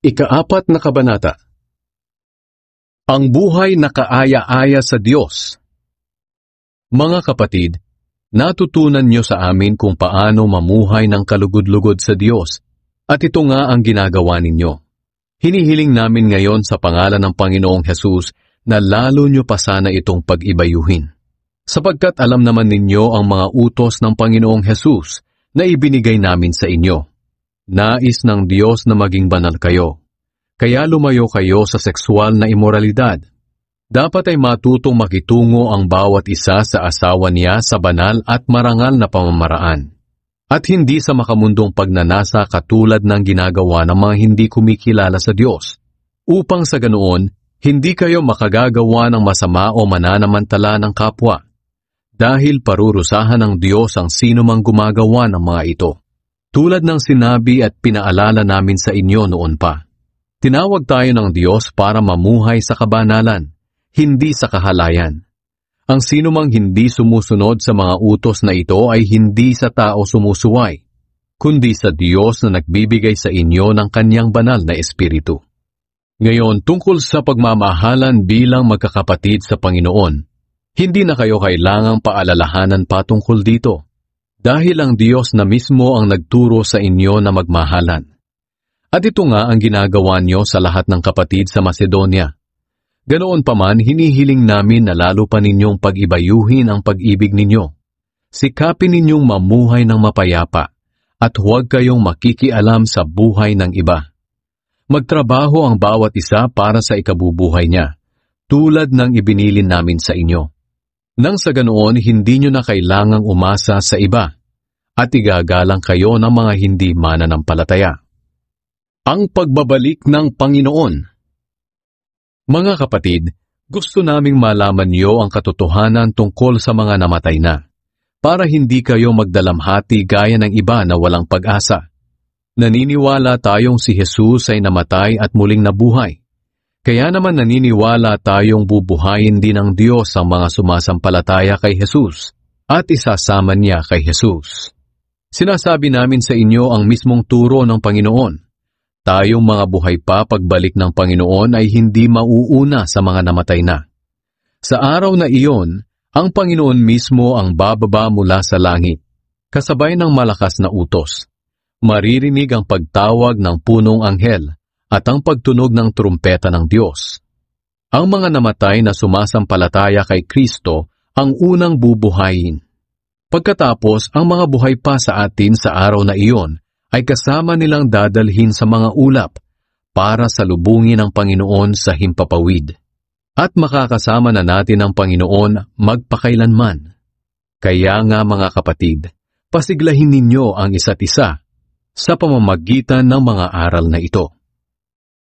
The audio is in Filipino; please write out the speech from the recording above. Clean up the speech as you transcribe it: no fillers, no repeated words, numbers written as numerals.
Ika-4 na kabanata. Ang buhay na kaaya-aya sa Diyos. Mga kapatid, natutunan niyo sa amin kung paano mamuhay ng kalugod-lugod sa Diyos, at ito nga ang ginagawa ninyo. Hinihiling namin ngayon sa pangalan ng Panginoong Hesus na lalo niyo pa sana itong pag-ibayuhin. Sapagkat alam naman ninyo ang mga utos ng Panginoong Hesus na ibinigay namin sa inyo. Nais ng Diyos na maging banal kayo, kaya lumayo kayo sa sexual na imoralidad. Dapat ay matutong makitungo ang bawat isa sa asawa niya sa banal at marangal na pamamaraan, at hindi sa makamundong pagnanasa katulad ng ginagawa ng mga hindi kumikilala sa Diyos, upang sa ganoon, hindi kayo makagagawa ng masama o mananamantala ng kapwa, dahil parurusahan ng Diyos ang sino mang gumagawa ng mga ito. Tulad ng sinabi at pinaalala namin sa inyo noon pa, tinawag tayo ng Diyos para mamuhay sa kabanalan, hindi sa kahalayan. Ang sino mang hindi sumusunod sa mga utos na ito ay hindi sa tao sumusuway, kundi sa Diyos na nagbibigay sa inyo ng kanyang banal na espiritu. Ngayon, tungkol sa pagmamahalan bilang magkakapatid sa Panginoon, hindi na kayo kailangang paalalahanan patungkol dito, dahil ang Diyos na mismo ang nagturo sa inyo na magmahalan. At ito nga ang ginagawa niyo sa lahat ng kapatid sa Macedonia. Ganoon pa man, hinihiling namin na lalo pa ninyong pag-ibayuhin ang pag-ibig ninyo. Sikapin ninyong mamuhay ng mapayapa, at huwag kayong makikialam sa buhay ng iba. Magtrabaho ang bawat isa para sa ikabubuhay niya, tulad ng ibinilin namin sa inyo. Nang sa ganoon, hindi nyo na kailangang umasa sa iba, at igagalang kayo ng mga hindi mananampalataya. Ang pagbabalik ng Panginoon. Mga kapatid, gusto naming malaman niyo ang katotohanan tungkol sa mga namatay na, para hindi kayo magdalamhati gaya ng iba na walang pag-asa. Naniniwala tayong si Jesus ay namatay at muling nabuhay. Kaya naman naniniwala tayong bubuhayin din ng Diyos ang mga sumasampalataya kay Jesus at isasama niya kay Jesus. Sinasabi namin sa inyo ang mismong turo ng Panginoon. Tayong mga buhay pa pagbalik ng Panginoon ay hindi mauuna sa mga namatay na. Sa araw na iyon, ang Panginoon mismo ang bababa mula sa langit, kasabay ng malakas na utos. Maririnig ang pagtawag ng punong anghel at ang pagtunog ng trumpeta ng Diyos. Ang mga namatay na sumasampalataya kay Kristo ang unang bubuhayin. Pagkatapos, ang mga buhay pa sa atin sa araw na iyon ay kasama nilang dadalhin sa mga ulap para salubungin ang Panginoon sa himpapawid. At makakasama na natin ang Panginoon magpakailanman. Kaya nga mga kapatid, pasiglahin ninyo ang isa't isa sa pamamagitan ng mga aral na ito.